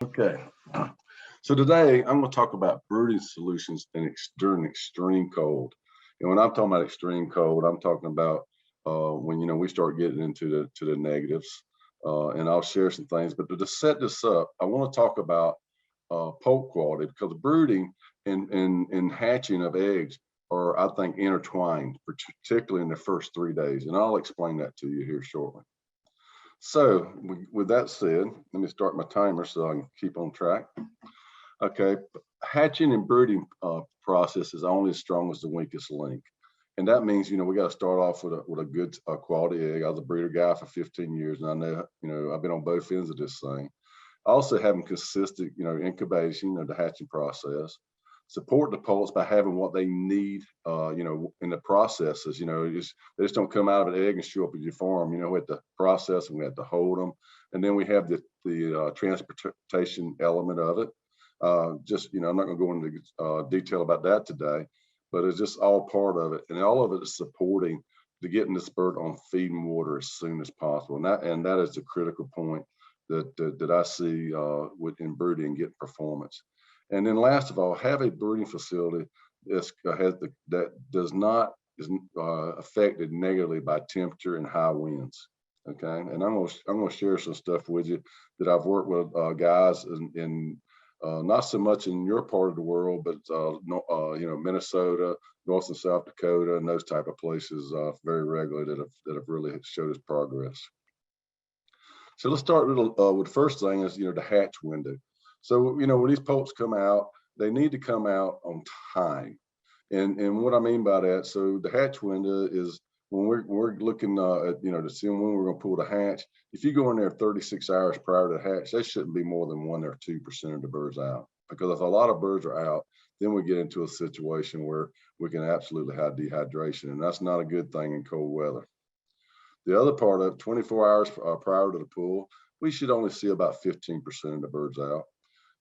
Okay, so today I'm going to talk about brooding solutions during extreme cold. And when I'm talking about extreme cold, I'm talking about when we start getting into the negatives. And I'll share some things. But to set this up, I want to talk about poult quality, because brooding and hatching of eggs are, I think, intertwined, particularly in the first 3 days. And I'll explain that to you here shortly. So with that said, let me start my timer so I can keep on track. Okay, hatching and brooding process is only as strong as the weakest link. And that means, we got to start off with a good quality egg. I was a breeder guy for 15 years, and I know, I've been on both ends of this thing. Also having consistent, incubation of the hatching process. Support the poults by having what they need, in the processes. They just don't come out of an egg and show up at your farm. We have to process them, we have to hold them, and then we have the transportation element of it. I'm not going to go into detail about that today, but it's just all part of it, and all of it is supporting to getting this bird on feed and water as soon as possible, and that is the critical point that I see in brooding and getting performance. And then last of all, have a brooding facility that does not is affected negatively by temperature and high winds. Okay, and I'm gonna share some stuff with you that I've worked with guys in not so much in your part of the world, but Minnesota, North and South Dakota, and those type of places very regularly that have really showed us progress. So let's start with the first thing is the hatch window. So when these poults come out, they need to come out on time, and what I mean by that, so the hatch window is when we're looking at to see when we're going to pull the hatch. If you go in there 36 hours prior to the hatch, they shouldn't be more than 1 or 2% of the birds out, because if a lot of birds are out, then we get into a situation where we can absolutely have dehydration, and that's not a good thing in cold weather. The other part of 24 hours prior to the pull, we should only see about 15% of the birds out.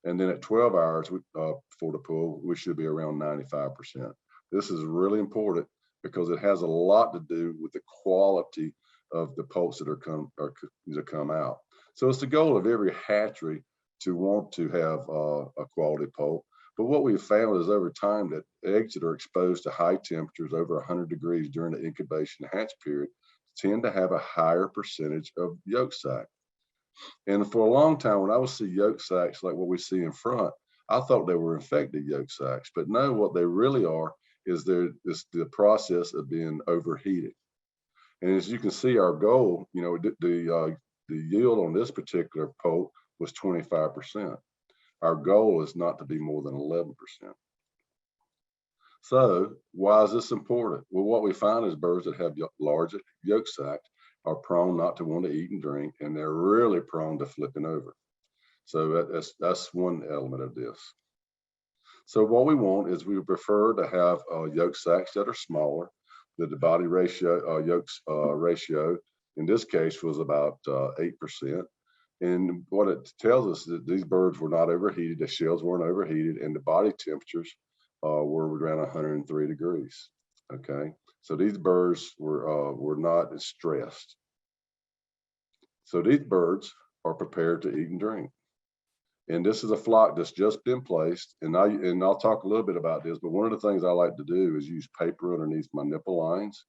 And then at 12 hours before the pull, we should be around 95%. This is really important because it has a lot to do with the quality of the poults that come out. So it's the goal of every hatchery to want to have a quality poult. But what we've found is over time that eggs that are exposed to high temperatures over 100 degrees during the incubation hatch period tend to have a higher percentage of yolk sac. And for a long time, when I would see yolk sacs like what we see in front, I thought they were infected yolk sacs. But no, what they really are is the process of being overheated. And as you can see, our goal, the yield on this particular poult was 25%. Our goal is not to be more than 11%. So why is this important? Well, what we find is birds that have large yolk sacs are prone not to want to eat and drink, and they're really prone to flipping over. So that's one element of this. So what we want is we prefer to have yolk sacs that are smaller. The body ratio, yolks ratio, in this case was about 8%. And what it tells us is that these birds were not overheated, the shells weren't overheated, and the body temperatures were around 103 degrees. Okay, so these birds were not stressed. So these birds are prepared to eat and drink. And this is a flock that's just been placed. And I'll talk a little bit about this, but one of the things I like to do is use paper underneath my nipple lines.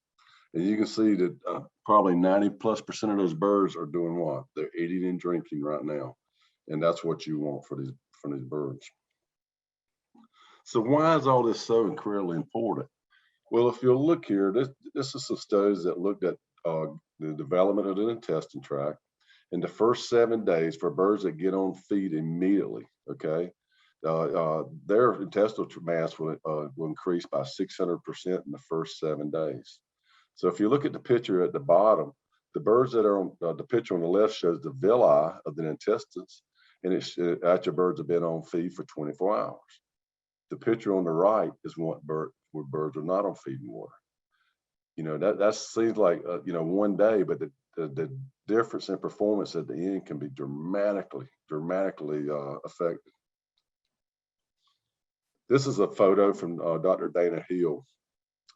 And you can see that probably 90+% of those birds are doing what? They're eating and drinking right now. And that's what you want for these birds. So why is all this so incredibly important? Well, if you'll look here, this is some studies that looked at the development of the intestine tract in the first 7 days for birds that get on feed immediately. Okay, their intestinal mass will increase by 600% in the first 7 days. So if you look at the picture at the bottom, the birds that are on the picture on the left shows the villi of the intestines, and after birds have been on feed for 24 hours. The picture on the right is where birds are not on feed and water. That seems like 1 day, but the difference in performance at the end can be dramatically affected. This is a photo from Dr. Dana Hill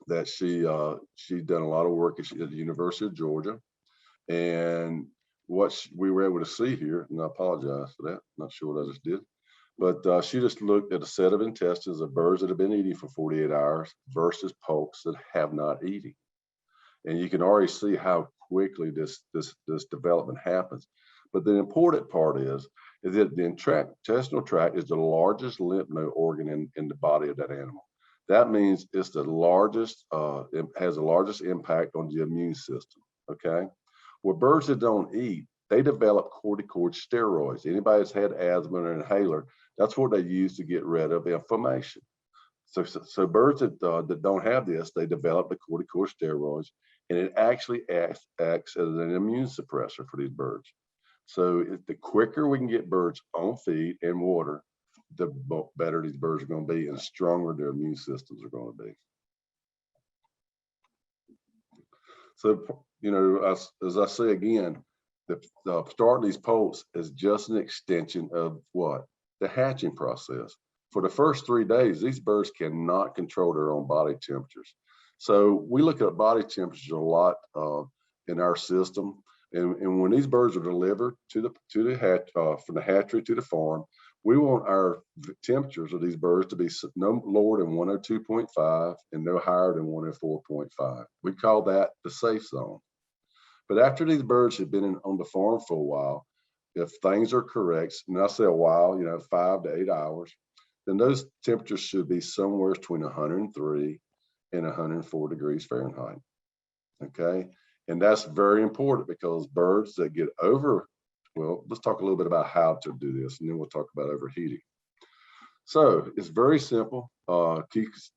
that she'd done a lot of work at the University of Georgia, and we were able to see here, and I apologize for that. Not sure what I just did, but she just looked at a set of intestines of birds that have been eating for 48 hours versus poults that have not eaten. And you can already see how quickly this development happens. But the important part is that the intestinal tract is the largest lymph node organ in the body of that animal. That means it's the largest, it has the largest impact on the immune system, okay? Well, birds that don't eat, they develop corticosteroids. Anybody that's had asthma or inhaler, that's what they use to get rid of inflammation. So birds that don't have this, they develop the corticosteroids, and it actually acts as an immune suppressor for these birds. So the quicker we can get birds on feed and water, the better these birds are going to be, and the stronger their immune systems are going to be. So, you know, as I say again, the starting these poults is just an extension of what? The hatching process. For the first 3 days, these birds cannot control their own body temperatures. So we look at body temperatures a lot in our system. And when these birds are delivered to the hatch, from the hatchery to the farm, we want our temperatures of these birds to be no lower than 102.5 and no higher than 104.5. We call that the safe zone. But after these birds have been on the farm for a while, if things are correct, and I say a while, you know, 5 to 8 hours, then those temperatures should be somewhere between 103 and 104 degrees Fahrenheit. Okay. And that's very important because birds that get over, well, let's talk a little bit about how to do this, and then we'll talk about overheating. So it's very simple. You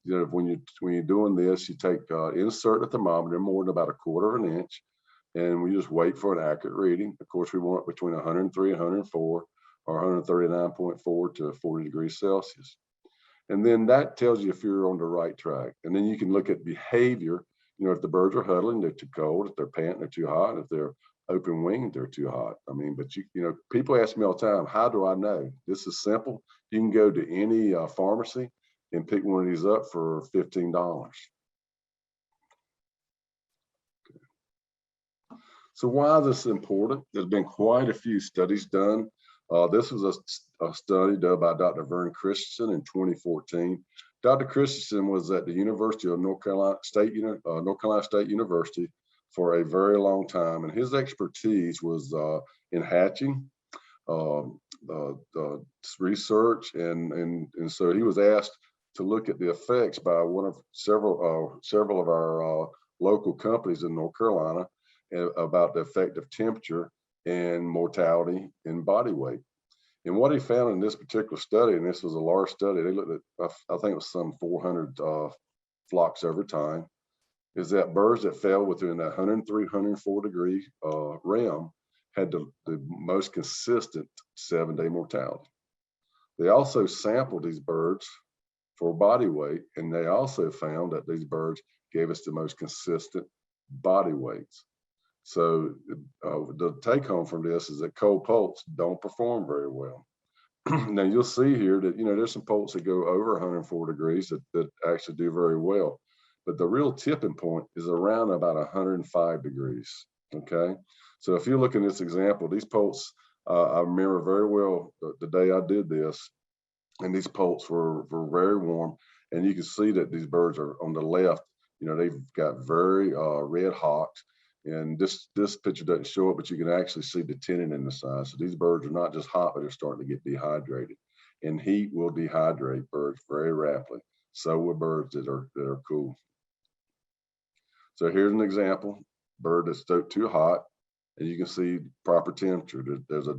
know, when you're doing this, you take insert the thermometer more than about 1/4 of an inch, and we just wait for an accurate reading. Of course, we want it between 103 and 104, or 139.4 to 40 degrees Celsius. And then that tells you if you're on the right track. And then you can look at behavior. You know, if the birds are huddling, they're too cold. If they're panting, they're too hot. If they're open winged, they're too hot. I mean, but you know, people ask me all the time, how do I know? This is simple. You can go to any pharmacy and pick one of these up for $15. Okay. So why is this important? There's been quite a few studies done. This was a study done by Dr. Vern Christensen in 2014. Dr. Christensen was at the University of North Carolina State University for a very long time, and his expertise was in hatching, research, and so he was asked to look at the effects by several of our local companies in North Carolina about the effect of temperature and mortality and body weight. And what he found in this particular study, and this was a large study, they looked at, I think it was some 400 flocks over time, is that birds that fell within that 103, 104 degree realm had the most consistent 7-day mortality. They also sampled these birds for body weight, and they also found that these birds gave us the most consistent body weights. So the take home from this is that cold poults don't perform very well. Now you'll see here that, you know, there's some poults that go over 104 degrees that actually do very well. But the real tipping point is around about 105 degrees, okay? So if you look in this example, these poults, I remember very well the day I did this, and these poults were very warm. And you can see that these birds are on the left, you know, they've got very red hocks. And this picture doesn't show it, but you can actually see the tinning in the side. So these birds are not just hot, but they're starting to get dehydrated. And heat will dehydrate birds very rapidly. So will birds that are cool. So here's an example: bird that's too hot, and you can see proper temperature. There's a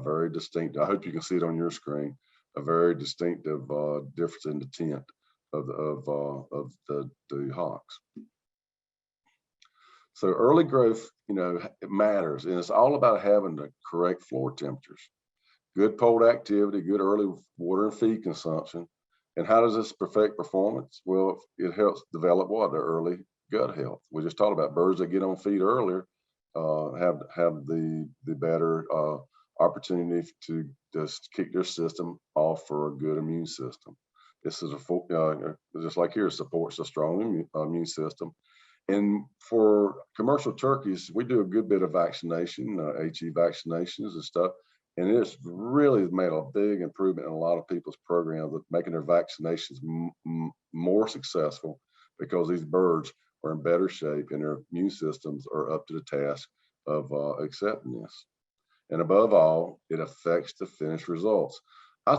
very distinct. I hope you can see it on your screen. A very distinctive difference in the tint of the hawks. So early growth, you know, it matters, and it's all about having the correct floor temperatures, good poult activity, good early water and feed consumption. And how does this affect performance? Well, it helps develop what? The early gut health. We just talked about birds that get on feed earlier have the better opportunity to just kick their system off for a good immune system. This is just like here, supports a strong immune system. And for commercial turkeys, we do a good bit of vaccination, HE vaccinations and stuff. And it's really made a big improvement in a lot of people's programs of making their vaccinations more successful, because these birds are in better shape and their immune systems are up to the task of accepting this. And above all, it affects the finished results. I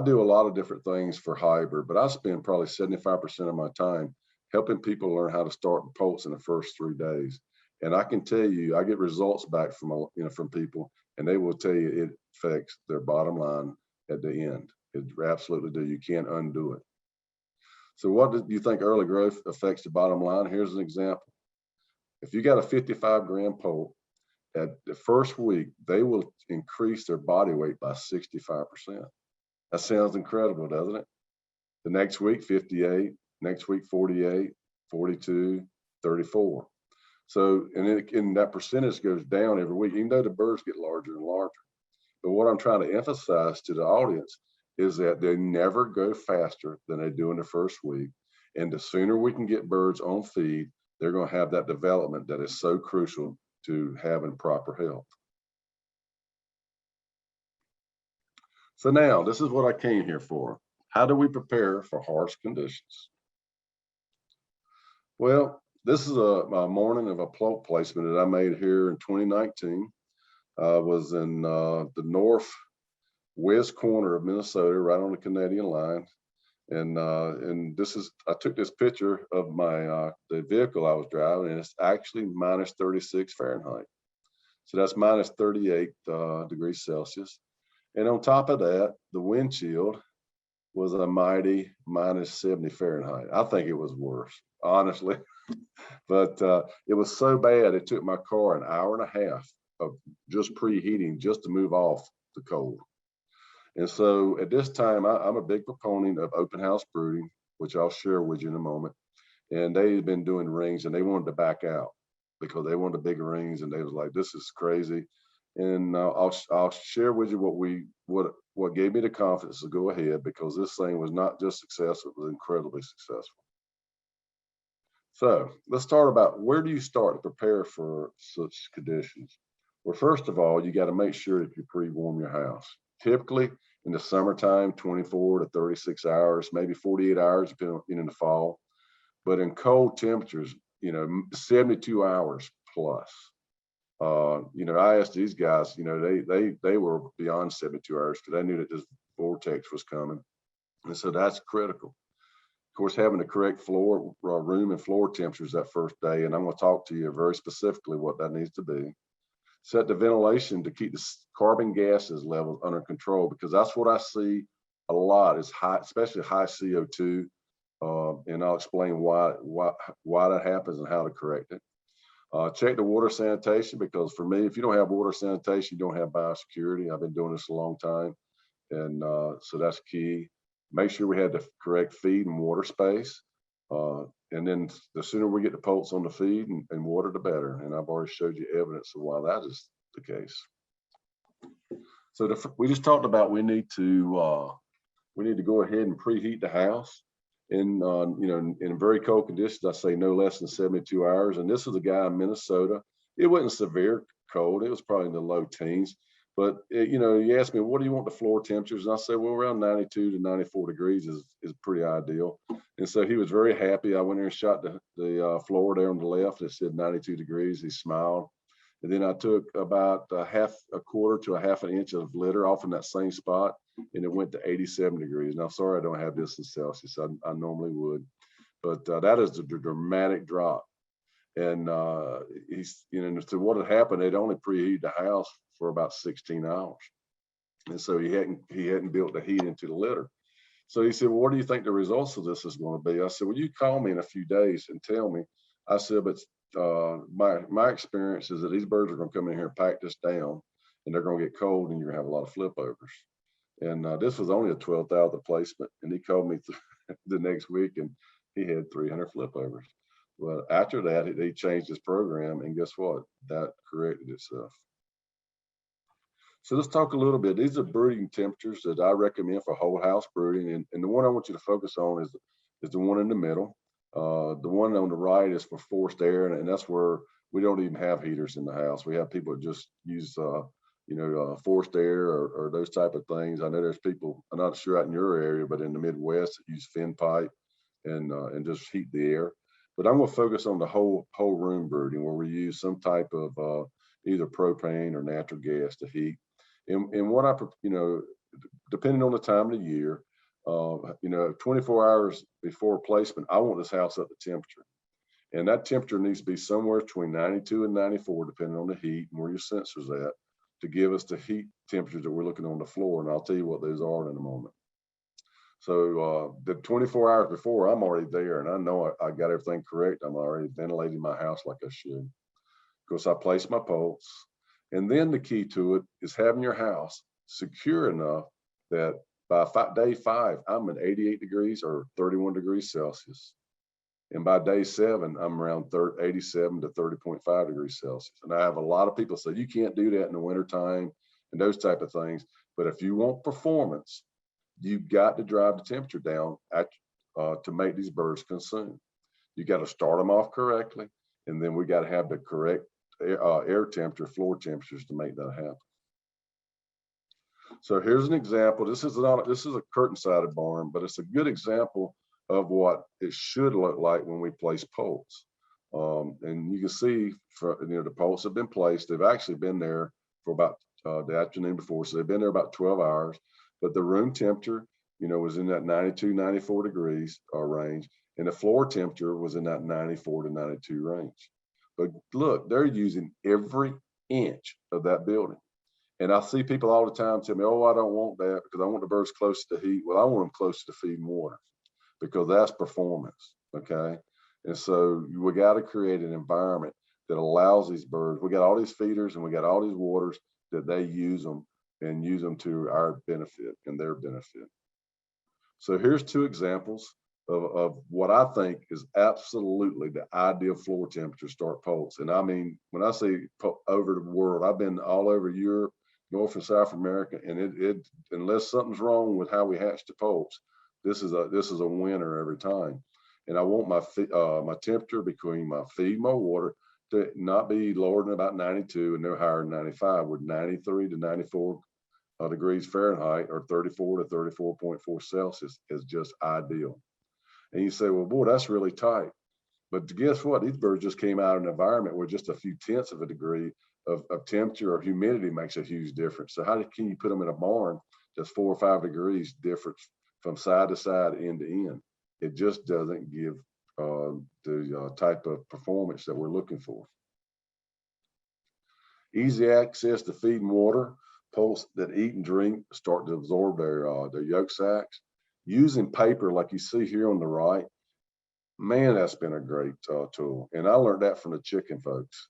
do a lot of different things for hybrid, but I spend probably 75% of my time helping people learn how to start the poults in the first 3 days. And I can tell you, I get results back from from people, and they will tell you it affects their bottom line at the end. It absolutely do. You can't undo it. So what do you think early growth affects the bottom line? Here's an example. If you got a 55-gram poult, at the first week, they will increase their body weight by 65%. That sounds incredible, doesn't it? The next week, 58, next week, 48, 42, 34. So, and that percentage goes down every week, even though the birds get larger and larger. But what I'm trying to emphasize to the audience is that they never go faster than they do in the first week. And the sooner we can get birds on feed, they're going to have that development that is so crucial to having proper health. So now, this is what I came here for. How do we prepare for harsh conditions? Well, this is a morning of a poult placement that I made here in 2019. Was in the northwest corner of Minnesota, right on the Canadian line. And this is, I took this picture of my the vehicle I was driving, and it's actually minus 36 Fahrenheit. So that's minus 38 degrees Celsius. And on top of that, the wind chill was a mighty minus 70 Fahrenheit. I think it was worse, honestly. But it was so bad, it took my car an hour and a half of just preheating just to move off the cold. And so at this time, I'm a big proponent of open house brooding, which I'll share with you in a moment. And they had been doing rings, and they wanted to back out because they wanted the bigger rings, and they was like, "This is crazy." And I'll share with you what gave me the confidence to go ahead, because this thing was not just successful; it was incredibly successful. So let's start about, where do you start to prepare for such conditions? Well, first of all, you got to make sure that you pre-warm your house. Typically in the summertime, 24 to 36 hours, maybe 48 hours, depending on, in the fall. But in cold temperatures, 72 hours plus. I asked these guys, they were beyond 72 hours because they knew that this vortex was coming. And so that's critical. Of course, having the correct floor, room and floor temperatures that first day. And I'm going to talk to you very specifically what that needs to be. Set the ventilation to keep the carbon gases levels under control, because that's what I see a lot is high, especially high CO2. And I'll explain why that happens and how to correct it. Check the water sanitation, because for me, if you don't have water sanitation, you don't have biosecurity. I've been doing this a long time. And so that's key. Make sure we have the correct feed and water space. And then the sooner we get the poults on the feed and water, the better. And I've already showed you evidence of why that is the case. So we just talked about we need to go ahead and preheat the house. In in very cold conditions, I say no less than 72 hours. And this is a guy in Minnesota. It wasn't severe cold. It was probably in the low teens. But you asked me, what do you want the floor temperatures? And I said, well, around 92 to 94 degrees is pretty ideal. And so he was very happy. I went there and shot the floor there on the left. It said 92 degrees. He smiled. And then I took about a quarter to a half an inch of litter off in that same spot, and it went to 87 degrees. Now, sorry, I don't have this in Celsius. I normally would, but that is a dramatic drop. And so what had happened, they'd only preheated the house for about 16 hours. And so he hadn't built the heat into the litter. So he said, well, what do you think the results of this is going to be? I said, well, you call me in a few days and tell me. I said, but my experience is that these birds are going to come in here and pack this down, and they're going to get cold, and you're going to have a lot of flipovers. And this was only a 12,000 placement, and he called me the next week, and he had 300 flipovers. Well, after that, he changed his program, and guess what? That corrected itself. So let's talk a little bit. These are brooding temperatures that I recommend for whole house brooding, and the one I want you to focus on is the one in the middle. The one on the right is for forced air, and that's where we don't even have heaters in the house. We have people that just use, forced air or those type of things. I know there's people, I'm not sure out in your area, but in the Midwest that use fin pipe and just heat the air. But I'm going to focus on the whole room brooding, where we use some type of either propane or natural gas to heat. And what depending on the time of the year, 24 hours before placement, I want this house up to temperature. And that temperature needs to be somewhere between 92 and 94, depending on the heat and where your sensor's at, to give us the heat temperatures that we're looking on the floor. And I'll tell you what those are in a moment. So the 24 hours before, I'm already there, and I know I got everything correct. I'm already ventilating my house like I should. Of course, I place my pulse. And then the key to it is having your house secure enough that by day 5, I'm at 88 degrees or 31 degrees Celsius. And by day 7, I'm around 87 to 30.5 degrees Celsius. And I have a lot of people say, you can't do that in the wintertime and those type of things. But if you want performance, you've got to drive the temperature down to make these birds consume. You got to start them off correctly. And then we got to have the correct air temperature, floor temperatures to make that happen. So here's an example. This is a curtain-sided barn, but it's a good example of what it should look like when we place poults. And you can see, the poults have been placed. They've actually been there for about the afternoon before, so they've been there about 12 hours. But the room temperature, was in that 92, 94 degrees range, and the floor temperature was in that 94 to 92 range. But look, they're using every inch of that building. And I see people all the time tell me, oh, I don't want that because I want the birds close to heat. Well, I want them close to feed and water because that's performance, okay? And so we got to create an environment that allows these birds. We got all these feeders and we got all these waters that they use them and use them to our benefit and their benefit. So here's 2 examples of what I think is absolutely the ideal floor temperature to start poults. And I mean, when I say over the world, I've been all over Europe, North and South America, and it unless something's wrong with how we hatch the poults, this is a winner every time. And I want my temperature between my feed and my water to not be lower than about 92 and no higher than 95, with 93 to 94 degrees Fahrenheit or 34 to 34.4 Celsius is just ideal. And you say, well, boy, that's really tight. But guess what? These birds just came out of an environment where just a few tenths of a degree of temperature or humidity makes a huge difference. So how can you put them in a barn that's 4 or 5 degrees difference from side to side, end to end? It just doesn't give the type of performance that we're looking for. Easy access to feed and water. Poults that eat and drink start to absorb their yolk sacs. Using paper like you see here on the right, man, that's been a great tool. And I learned that from the chicken folks.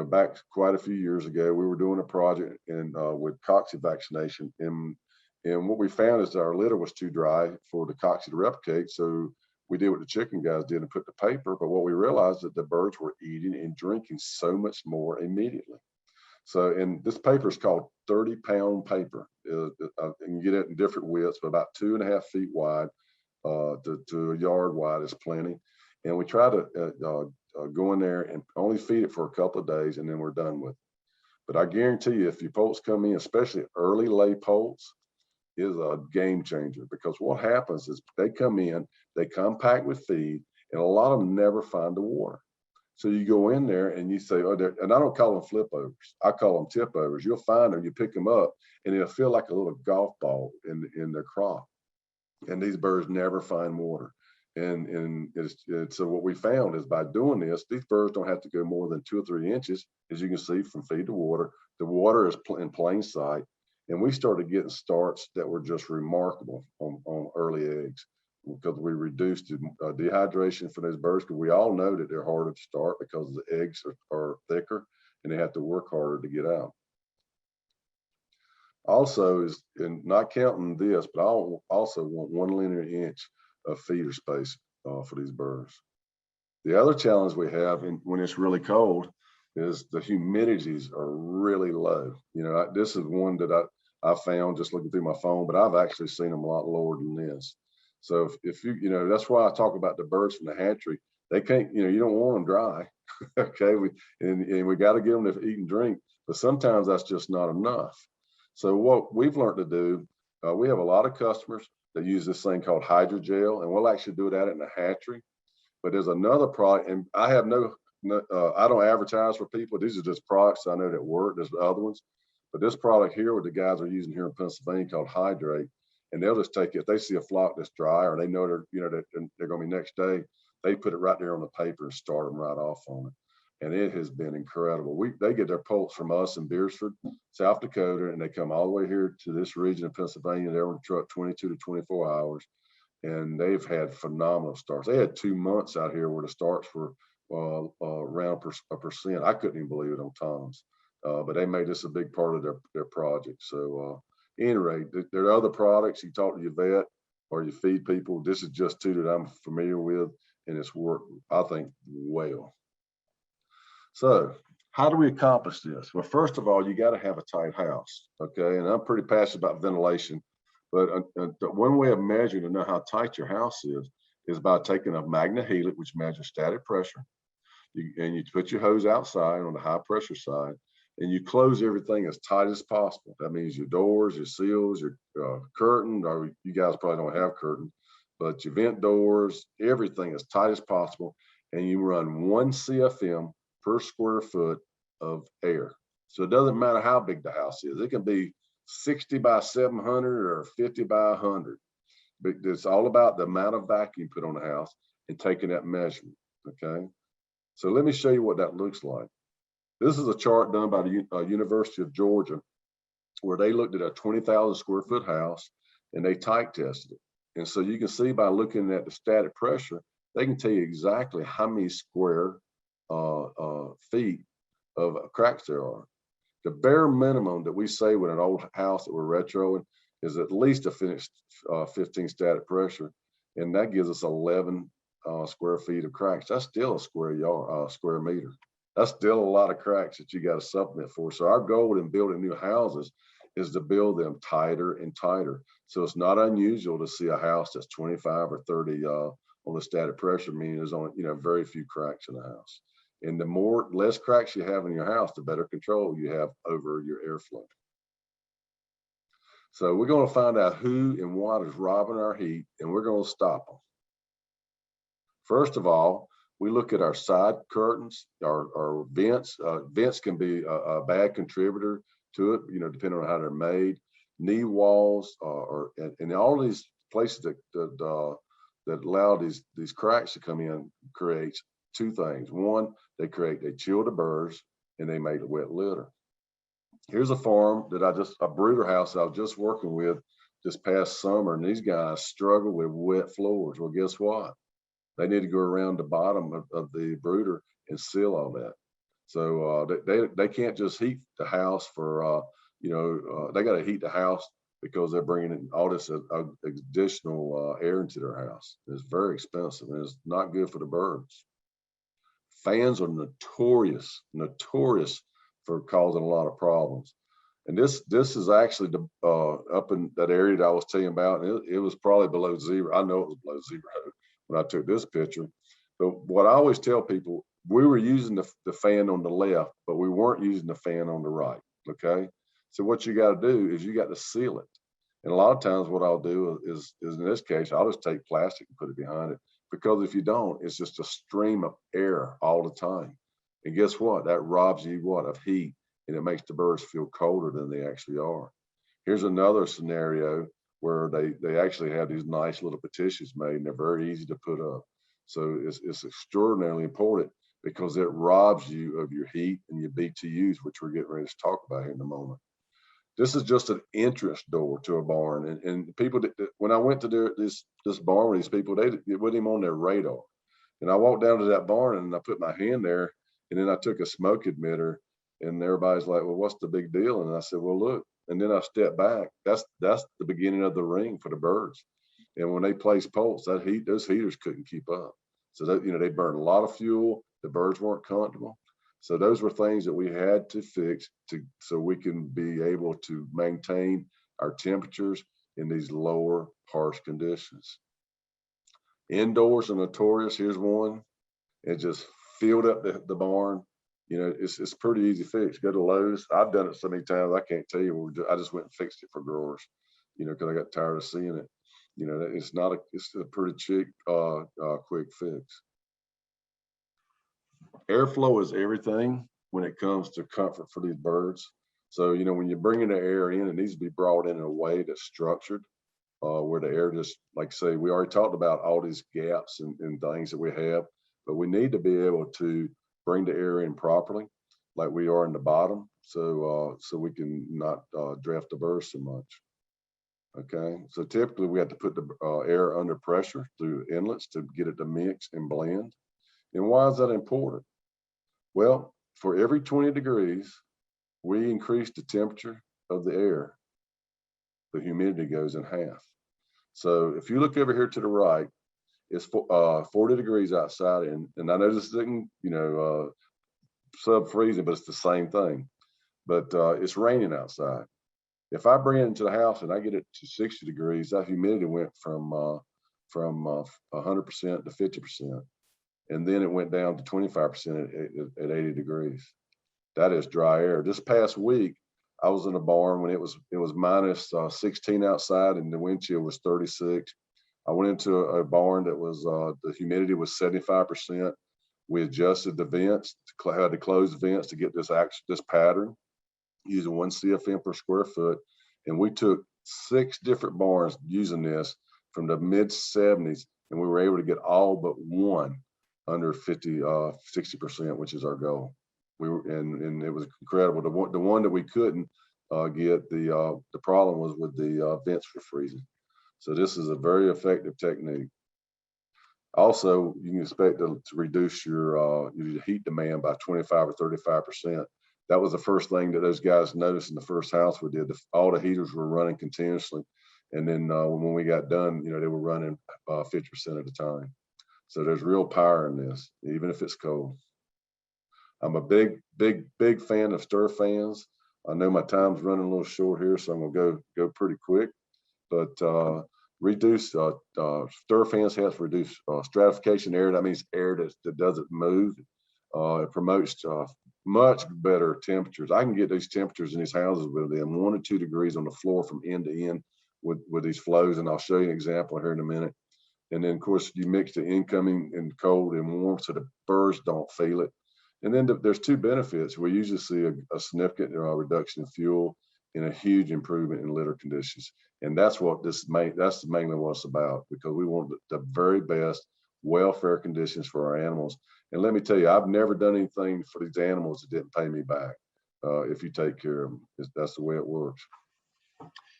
Back quite a few years ago, we were doing a project with cocci vaccination. And what we found is that our litter was too dry for the cocci to replicate. So we did what the chicken guys did and put the paper. But what we realized is that the birds were eating and drinking so much more immediately. So, and this paper is called 30-pound paper. And you get it in different widths, but about 2.5 feet wide to a yard wide is plenty. And we try to go in there and only feed it for a couple of days, and then we're done with it. But I guarantee you, if your poults come in, especially early lay poults, is a game changer, because what happens is they come in, they come packed with feed, and a lot of them never find the water. So you go in there and you say, oh, and I don't call them flip overs. I call them tip overs. You'll find them, you pick them up, and it'll feel like a little golf ball in their crop. And these birds never find water. And so what we found is by doing this, these birds don't have to go more than 2 or 3 inches, as you can see from feed to water. The water is in plain sight. And we started getting starts that were just remarkable on early eggs, because we reduced dehydration for those birds, because we all know that they're harder to start because the eggs are thicker and they have to work harder to get out. Also, is, and not counting this, but I also want 1 linear inch of feeder space for these birds. The other challenge we have when it's really cold is the humidities are really low. This is one that I found just looking through my phone, but I've actually seen them a lot lower than this. So if you, that's why I talk about the birds from the hatchery. They can't, you don't want them dry. Okay. And we got to get them to eat and drink, but sometimes that's just not enough. So what we've learned to do, we have a lot of customers that use this thing called hydrogel, and we'll actually do it at it in the hatchery. But there's another product, and I have I don't advertise for people. These are just products I know that work. There's other ones, but this product here, what the guys are using here in Pennsylvania called Hydrate, and they'll just take it. If they see a flock that's dry, or they know that they're going to be next day, they put it right there on the paper and start them right off on it. And it has been incredible. They get their poults from us in Beersford, South Dakota, and they come all the way here to this region of Pennsylvania. They're on the truck 22 to 24 hours. And they've had phenomenal starts. They had 2 months out here where the starts were around a percent. I couldn't even believe it on Tom's, but they made this a big part of their project. So anyway, there are other products. You talk to your vet or you feed people. This is just two that I'm familiar with, and it's worked, I think, well. So how do we accomplish this? Well, first of all, you got to have a tight house, okay? And I'm pretty passionate about ventilation. But one way of measuring to know how tight your house is by taking a magnet helix, which measures static pressure. And you put your hose outside on the high pressure side, and you close everything as tight as possible. That means your doors, your seals, your curtain, or you guys probably don't have curtains, but your vent doors, everything as tight as possible. And you run 1 CFM per square foot of air. So it doesn't matter how big the house is. It can be 60 by 700 or 50 by 100. But it's all about the amount of vacuum put on the house and taking that measurement, okay? So let me show you what that looks like. This is a chart done by the University of Georgia, where they looked at a 20,000 square foot house and they type tested it. And so you can see by looking at the static pressure, they can tell you exactly how many square feet of cracks there are. The bare minimum that we say with an old house that we're retroing is at least a finished 15 static pressure, and that gives us 11 square feet of cracks. That's still a square meter. That's still a lot of cracks that you got to supplement for. So our goal in building new houses is to build them tighter and tighter. So it's not unusual to see a house that's 25 or 30 on the static pressure, meaning there's only very few cracks in the house. And the less cracks you have in your house, the better control you have over your airflow. So we're going to find out who and what is robbing our heat, and we're going to stop them. First of all, we look at our side curtains, our vents. Vents can be a bad contributor to it, depending on how they're made. Knee walls, and all these places that allow these cracks to come in creates two things. One, they chill the birds, and they make wet litter. Here's a farm a brooder house I was just working with this past summer, and these guys struggle with wet floors. Well, guess what? They need to go around the bottom of the brooder and seal all that. So they can't just heat the house for, they got to heat the house because they're bringing in all this additional air into their house. It's very expensive, and it's not good for the birds. Fans are notorious for causing a lot of problems. And this is actually up in that area that I was telling you about. And it was probably below zero. I know it was below zero when I took this picture. But what I always tell people, we were using the fan on the left, but we weren't using the fan on the right. Okay. So what you got to do is you got to seal it. And a lot of times what I'll do is in this case, I'll just take plastic and put it behind it. Because if you don't, it's just a stream of air all the time. And guess what? That robs you of heat, and it makes the birds feel colder than they actually are. Here's another scenario where they actually have these nice little petitions made, and they're very easy to put up. So it's extraordinarily important because it robs you of your heat and your BTUs, which we're getting ready to talk about here in a moment. This is just an entrance door to a barn, and people when I went to do this barn with these people, it wasn't even on their radar. And I walked down to that barn and I put my hand there, and then I took a smoke emitter, and everybody's like, "Well, what's the big deal?" And I said, "Well, look." And then I stepped back. That's the beginning of the ring for the birds. And when they place poults, those heaters couldn't keep up. So that they burned a lot of fuel. The birds weren't comfortable. So those were things that we had to fix so we can be able to maintain our temperatures in these lower harsh conditions. Indoors are notorious. Here's one. It just filled up the barn. You know, it's pretty easy fix. Go to Lowe's. I've done it so many times I can't tell you. I just went and fixed it for growers. You know, because I got tired of seeing it. You know, it's a pretty cheap, quick fix. Airflow is everything when it comes to comfort for these birds. So, you know, when you're bringing the air in, it needs to be brought in a way that's structured, where the air just, like say, we already talked about all these gaps and things that we have, but we need to be able to bring the air in properly, like we are in the bottom, so we can not draft the birds so much. Okay, so typically we have to put the air under pressure through inlets to get it to mix and blend. And why is that important? Well, for every 20 degrees, we increase the temperature of the air, the humidity goes in half. So if you look over here to the right, it's 40 degrees outside, and I know this isn't, you know, sub-freezing, but it's the same thing. But it's raining outside. If I bring it into the house and I get it to 60 degrees, that humidity went from 100% to 50%. And then it went down to 25% at 80 degrees. That is dry air. This past week, I was in a barn when it was minus 16 outside and the wind chill was 36. I went into a barn that was the humidity was 75%. We adjusted the vents, had to close the vents to get this pattern using 1 CFM per square foot. And we took 6 different barns using this from the mid 70s, and we were able to get all but one under 60%, which is our goal. And it was incredible. The one that we couldn't get, the problem was with the vents for freezing. So this is a very effective technique. Also, you can expect to reduce your heat demand by 25 or 35%. That was the first thing that those guys noticed in the first house we did. All the heaters were running continuously. And then when we got done, you know, they were running 50% at a time. So there's real power in this, even if it's cold. I'm a big fan of stir fans. I know my time's running a little short here, so I'm gonna go pretty quick. But reduce stir fans helps reduce stratification air. That means air that doesn't move. It promotes much better temperatures. I can get these temperatures in these houses within 1 to 2 degrees on the floor from end to end with these flows, and I'll show you an example here in a minute. And then, of course, you mix the incoming and cold and warm so the birds don't feel it. And then there's 2 benefits. We usually see a significant reduction in fuel and a huge improvement in litter conditions. And that's what that's mainly what it's about, because we want the very best welfare conditions for our animals. And let me tell you, I've never done anything for these animals that didn't pay me back. If you take care of them, that's the way it works.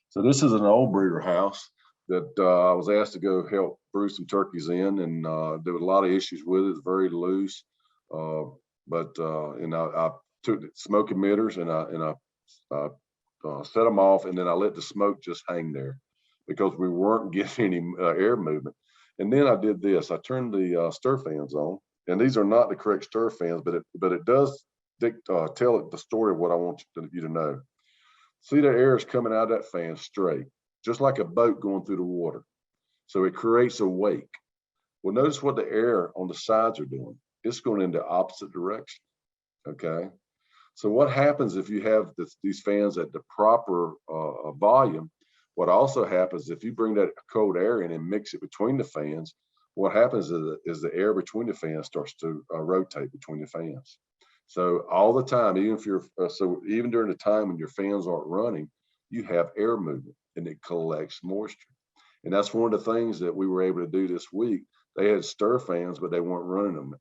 So this is an old breeder house that I was asked to go help brew some turkeys in, and there were a lot of issues with it. It's very loose, but I took the smoke emitters and I set them off, and then I let the smoke just hang there because we weren't getting any air movement. And then I did this. I turned the stir fans on, and these are not the correct stir fans, but it does tell it the story of what I want you to know. See, the air is coming out of that fan straight, just like a boat going through the water. So it creates a wake. Well, notice what the air on the sides are doing. It's going in the opposite direction. Okay. So what happens if you have these fans at the proper volume? What also happens if you bring that cold air in and mix it between the fans, what happens is the air between the fans starts to rotate between the fans. So all the time, even if you're even during the time when your fans aren't running, you have air movement and it collects moisture. And that's one of the things that we were able to do this week. They had stir fans, but they weren't running them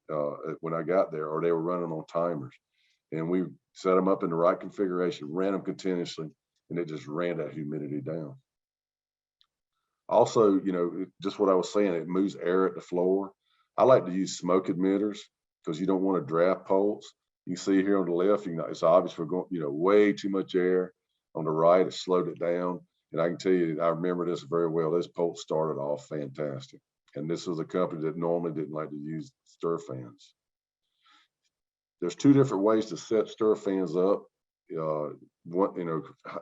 when I got there, or they were running on timers. And we set them up in the right configuration, ran them continuously, and it just ran that humidity down. Also, you know, just what I was saying, it moves air at the floor. I like to use smoke emitters because you don't want to draft poles. You can see here on the left, it's obvious we're going, way too much air. On the right, it slowed it down. And I can tell you, I remember this very well. This poult started off fantastic. And this was a company that normally didn't like to use stir fans. There's 2 different ways to set stir fans up.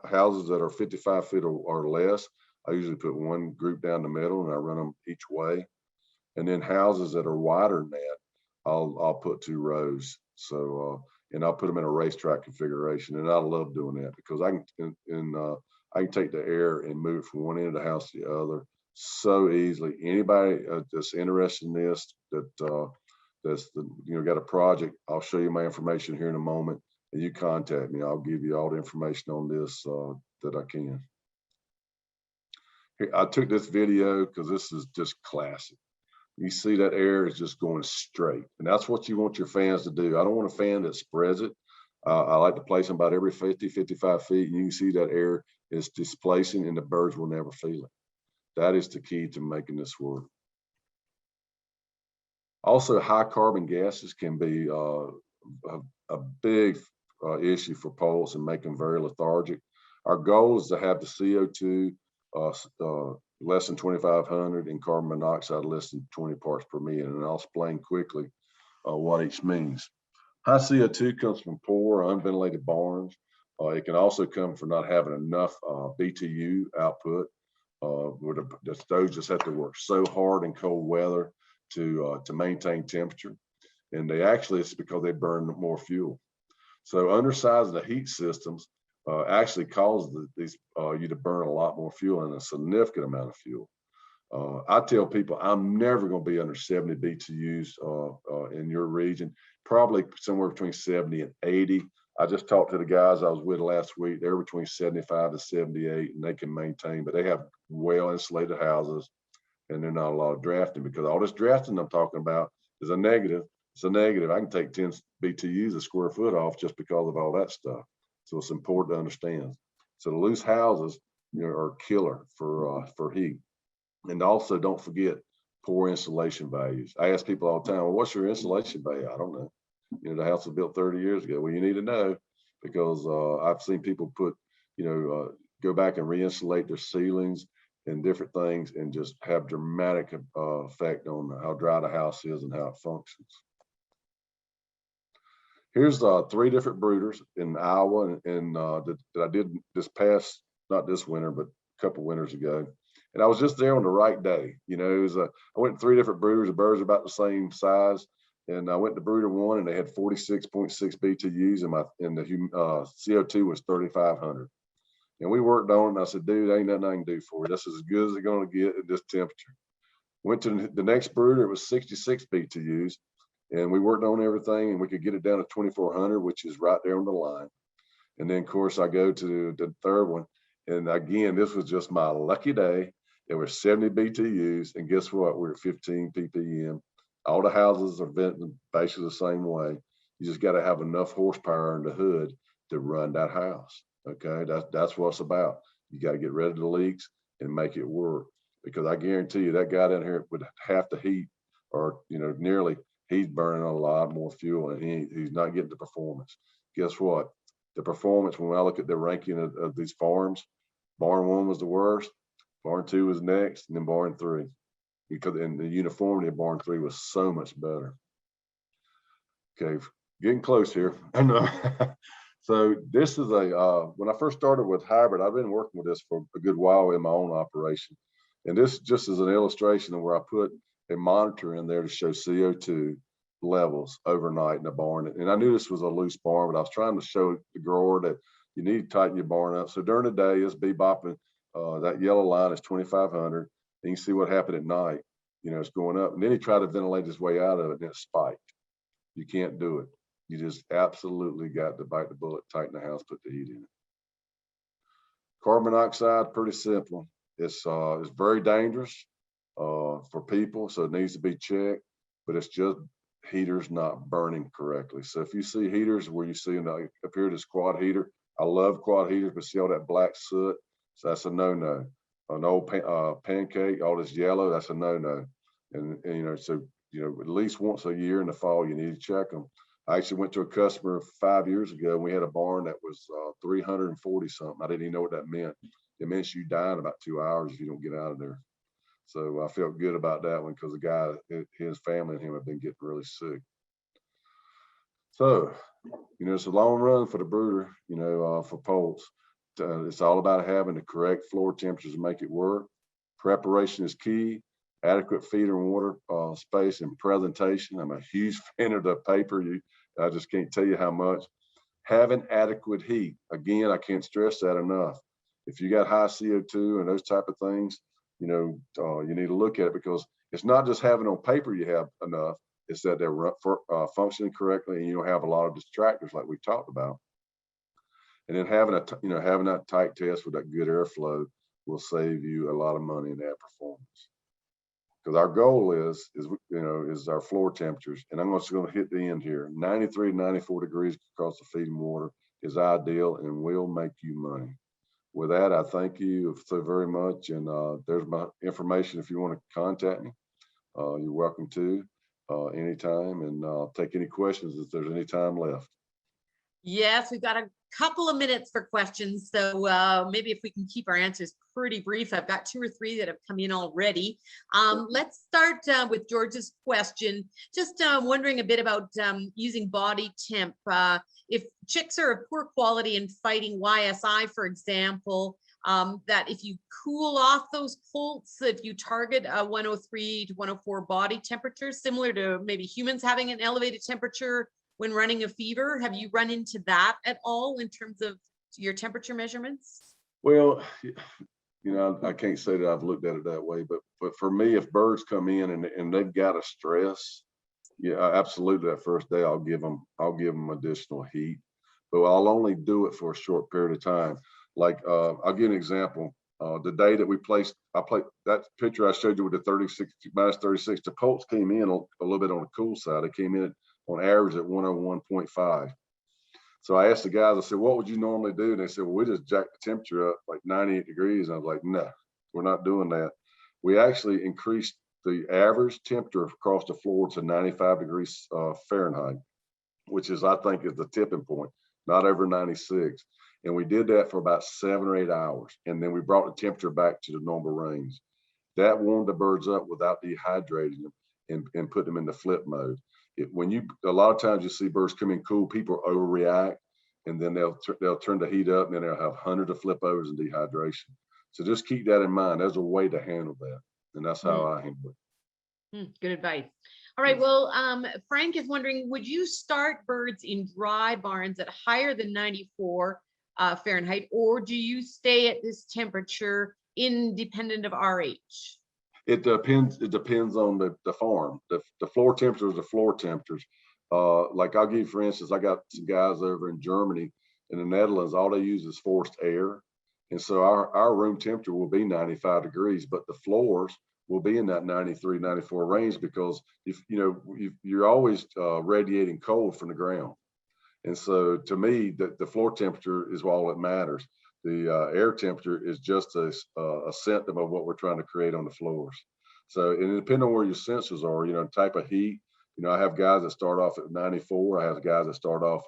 Houses that are 55 feet or less, I usually put one group down the middle and I run them each way. And then houses that are wider than that, I'll put 2 rows. So and I'll put them in a racetrack configuration, and I love doing that because I can take the air and move it from one end of the house to the other so easily. Anybody that's interested in this, that's got a project, I'll show you my information here in a moment, and you contact me. I'll give you all the information on this that I can. Here, I took this video because this is just classic. You see that air is just going straight, and that's what you want your fans to do. I don't want a fan that spreads it. I like to place them about every 50, 55 feet, and you can see that air is displacing, and the birds will never feel it. That is the key to making this work. Also, high carbon gases can be a big issue for poults and make them very lethargic. Our goal is to have the CO2 less than 2,500 and carbon monoxide less than 20 parts per million. And I'll explain quickly what each means. High CO2 comes from poor, unventilated barns. It can also come from not having enough BTU output, where the stoves just have to work so hard in cold weather to maintain temperature. And it's because they burn more fuel. So undersizing the heat systems actually causes you to burn a lot more fuel and a significant amount of fuel. I tell people I'm never going to be under 70 BTUs in your region, probably somewhere between 70 and 80. I just talked to the guys I was with last week. They're between 75 to 78, and they can maintain, but they have well insulated houses, and they're not a lot of drafting, because all this drafting I'm talking about is a negative. It's a negative. I can take 10 BTUs a square foot off just because of all that stuff. So it's important to understand. So the loose houses, are killer for heat. And also, don't forget poor insulation values. I ask people all the time, well, what's your insulation value? I don't know. The house was built 30 years ago. Well, you need to know, because I've seen people go back and re-insulate their ceilings and different things and just have dramatic effect on how dry the house is and how it functions. Here's 3 different brooders in Iowa and that I did this past, not this winter, but a couple winters ago. And I was just there on the right day. I went to 3 different brooders. The birds are about the same size. And I went to brooder 1, and they had 46.6 BTUs, and the CO2 was 3,500. And we worked on it, and I said, dude, ain't nothing I can do for you. This is as good as it's going to get at this temperature. Went to the next brooder, it was 66 BTUs. And we worked on everything, and we could get it down to 2,400, which is right there on the line. And then, of course, I go to the third one. And again, this was just my lucky day. There were 70 BTUs. And guess what? We're at 15 ppm. All the houses are vented basically the same way. You just got to have enough horsepower in the hood to run that house. Okay, that's what it's about. You got to get rid of the leaks and make it work. Because I guarantee you, that guy down here with half the heat, or nearly, he's burning a lot more fuel, and he's not getting the performance. Guess what? The performance, when I look at the ranking of these farms, barn 1 was the worst, barn 2 was next, and then barn 3. Because the uniformity of barn 3 was so much better. Okay, getting close here. I know. So this is when I first started with hybrid, I've been working with this for a good while in my own operation. And this just is an illustration of where I put a monitor in there to show CO2 levels overnight in the barn. And I knew this was a loose barn, but I was trying to show the grower that you need to tighten your barn up. So during the day, it's bebopping. That yellow line is 2,500. And you can see what happened at night. It's going up. And then he tried to ventilate his way out of it, and it spiked. You can't do it. You just absolutely got to bite the bullet, tighten the house, put the heat in it. Carbon monoxide, pretty simple. It's very dangerous for people, so it needs to be checked, but it's just heaters not burning correctly. So if you see heaters where you see them up here, this quad heater, I love quad heaters, but see all that black soot, so that's a no-no. An old pancake, all this yellow, that's a no-no. And so at least once a year in the fall, you need to check them. I actually went to a customer 5 years ago, and we had a barn that was 340 something. I didn't even know what that meant. It means you die in about 2 hours if you don't get out of there. So I felt good about that one, because the guy, his family and him have been getting really sick. So, it's a long run for the brooder, for poults. It's all about having the correct floor temperatures to make it work. Preparation is key. adequate feed and water space and presentation. I'm a huge fan of the paper. I just can't tell you how much. Having adequate heat. Again, I can't stress that enough. If you got high CO2 and those type of things, you need to look at it, because it's not just having on paper you have enough. It's that they're functioning correctly, and you don't have a lot of distractors like we talked about. And then having that tight test with that good airflow will save you a lot of money in that performance. Because our goal is our floor temperatures, and I'm just going to hit the end here. 93 to 94 degrees across the feed and water is ideal and will make you money. With that, I thank you so very much, and there's my information if you want to contact me. You're welcome to anytime, and I'll take any questions if there's any time left. Yes, we've got a couple of minutes for questions, so maybe if we can keep our answers pretty brief. I've got 2 or 3 that have come in already. Let's start with George's question. Just wondering a bit about using body temp. If chicks are of poor quality and fighting YSI, for example, that if you cool off those colts, if you target a 103 to 104 body temperature, similar to maybe humans having an elevated temperature when running a fever, have you run into that at all in terms of your temperature measurements? Well, I can't say that I've looked at it that way, but for me, if birds come in and they've got a stress, yeah, absolutely. That first day, I'll give them additional heat, but I'll only do it for a short period of time. Like I'll give you an example. The day that I played that picture I showed you with the 36 minus 36. The colts came in a little bit on the cool side. They came in on average at 101.5. So I asked the guys, I said, what would you normally do? And they said, well, we just jack the temperature up like 98 degrees. And I was like, no, we're not doing that. We actually increased the average temperature across the floor to 95 degrees Fahrenheit, which is, I think, is the tipping point, not over 96. And we did that for about 7 or 8 hours. And then we brought the temperature back to the normal range. That warmed the birds up without dehydrating them and put them into flip mode. A lot of times you see birds come in cool, people overreact, and then they'll turn the heat up, and then they'll have hundreds of flip overs and dehydration. So just keep that in mind. There's a way to handle that, and that's how I handle it. Good advice. All right. Well, Frank is wondering, would you start birds in dry barns at higher than 94 Fahrenheit, or do you stay at this temperature independent of RH? It depends. It depends on the farm. The floor temperatures, the floor temperatures. Like I'll give you, for instance, I got some guys over in Germany, in the Netherlands. All they use is forced air, and so our room temperature will be 95 degrees, but the floors will be in that 93, 94 range, because you're always radiating cold from the ground. And so to me, the floor temperature is all that matters. The air temperature is just a symptom of what we're trying to create on the floors. So, and depending on where your sensors are, type of heat, I have guys that start off at 94. I have guys that start off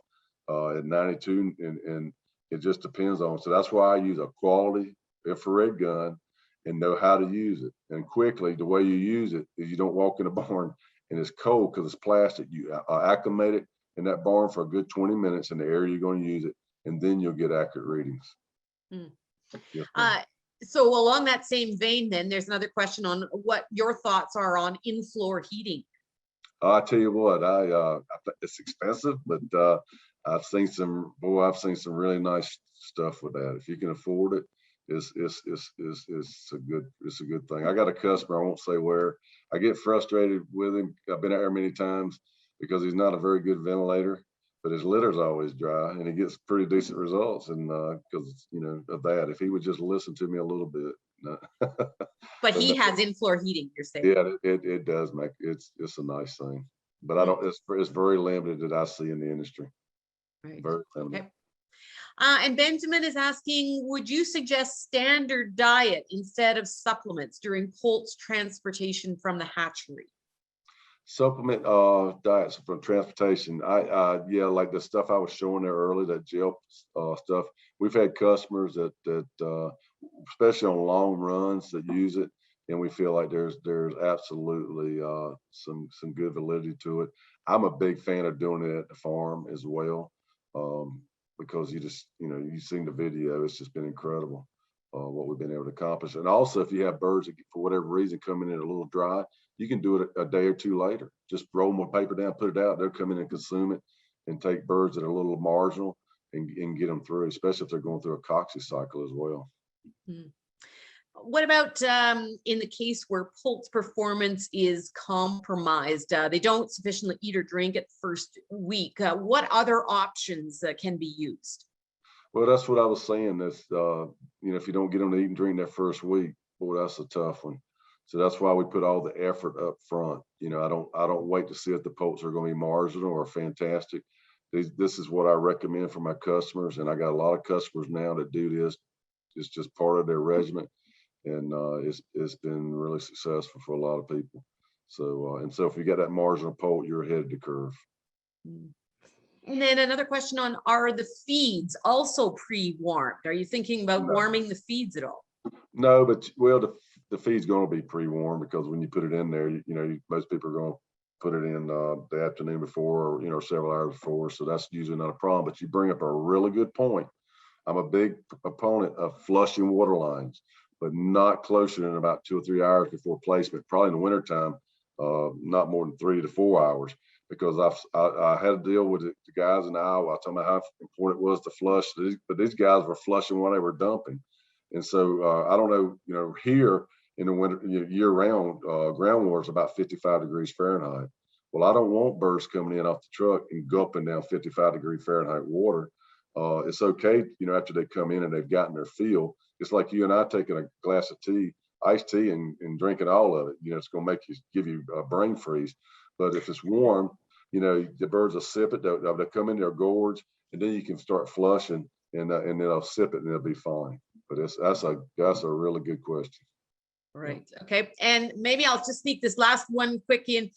at 92, and it just depends on. So that's why I use a quality infrared gun and know how to use it. And quickly, the way you use it is you don't walk in a barn and it's cold because it's plastic. You acclimate it in that barn for a good 20 minutes in the area you're going to use it, and then you'll get accurate readings. Yes, so along that same vein, then there's another question on what your thoughts are on in-floor heating. I tell you what, I think it's expensive, but I've seen some really nice stuff with that. If you can afford it, it's a good thing. I got a customer, I won't say where. I get frustrated with him. I've been out there many times because he's not a very good ventilator, but his litter's always dry, and he gets pretty decent results. And because of that, if he would just listen to me a little bit. But he has in-floor heating, you're saying? Yeah, it does make it's a nice thing, but I don't. It's very limited that I see in the industry. Right. Very limited. Okay. And Benjamin is asking, would you suggest standard diet instead of supplements during colts transportation from the hatchery? Supplement diets from transportation. Yeah, like the stuff I was showing there earlier, that gel stuff. We've had customers that especially on long runs, that use it, and we feel like there's absolutely some good validity to it. I'm a big fan of doing it at the farm as well, because you just you've seen the video. It's just been incredible. what we've been able to accomplish. And also, if you have birds that, for whatever reason, coming in a little dry, you can do it a day or two later. Just roll more paper down, put it out. They'll come in and consume it, and take birds that are a little marginal and get them through, especially if they're going through a cocci cycle as well. Mm. What about in the case where poult's performance is compromised? They don't sufficiently eat or drink at first week. What other options can be used? Well, that's what I was saying. That's if you don't get them to eat and drink that first week, boy, that's a tough one. So that's why we put all the effort up front. I don't wait to see if the poults are going to be marginal or fantastic. This is what I recommend for my customers, and I got a lot of customers now that do this. It's just part of their regimen, and it's been really successful for a lot of people. So so if you got that marginal poult, you're ahead of the curve. And then another question on, are the feeds also pre-warmed? Are you thinking about warming the feeds at all? No, but well, the feed's going to be pre-warmed, because when you put it in there, most people are going to put it in the afternoon before, or several hours before. So that's usually not a problem. But you bring up a really good point. I'm a big opponent of flushing water lines, but not closer than about 2 or 3 hours before placement. Probably in the wintertime, not more than 3 to 4 hours, because I had to deal with the guys in Iowa. I told them how important it was to flush, but these guys were flushing while they were dumping. And so I don't know, here in the winter, year round, groundwater is about 55 degrees Fahrenheit. Well, I don't want birds coming in off the truck and gulping down 55-degree Fahrenheit water. It's okay, after they come in and they've gotten their fill. It's like you and I taking a glass of tea, iced tea, and drinking all of it. It's going to give you a brain freeze. But if it's warm, the birds will sip it. They'll come in, they'll gorge, and then you can start flushing, and then they'll sip it, and they'll be fine. But that's a really good question. Right. Okay. And maybe I'll just sneak this last one quick in.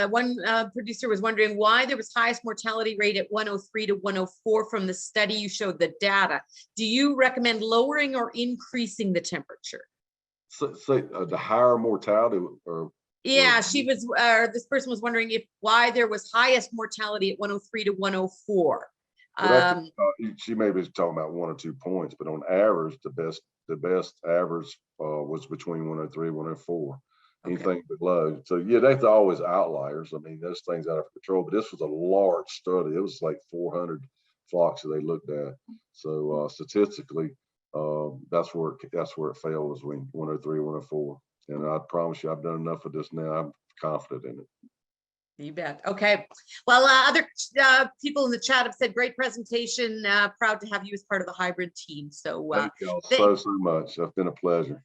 One producer was wondering why there was highest mortality rate at 103 to 104 from the study. You showed the data. Do you recommend lowering or increasing the temperature? So the higher mortality, or yeah, this person was wondering why there was highest mortality at 103 to 104. Well, she may be talking about 1 or 2 points, but on average, the best average was between 103 and 104. Anything below. So yeah, that's always outliers. I mean, those things out of control. But this was a large study. It was like 400 flocks that they looked at. So statistically, that's where it failed, was when 103, 104. And I promise you, I've done enough of this now. I'm confident in it. You bet. Okay. Well, other people in the chat have said great presentation. Proud to have you as part of the hybrid team. So thank you all so much. It's been a pleasure.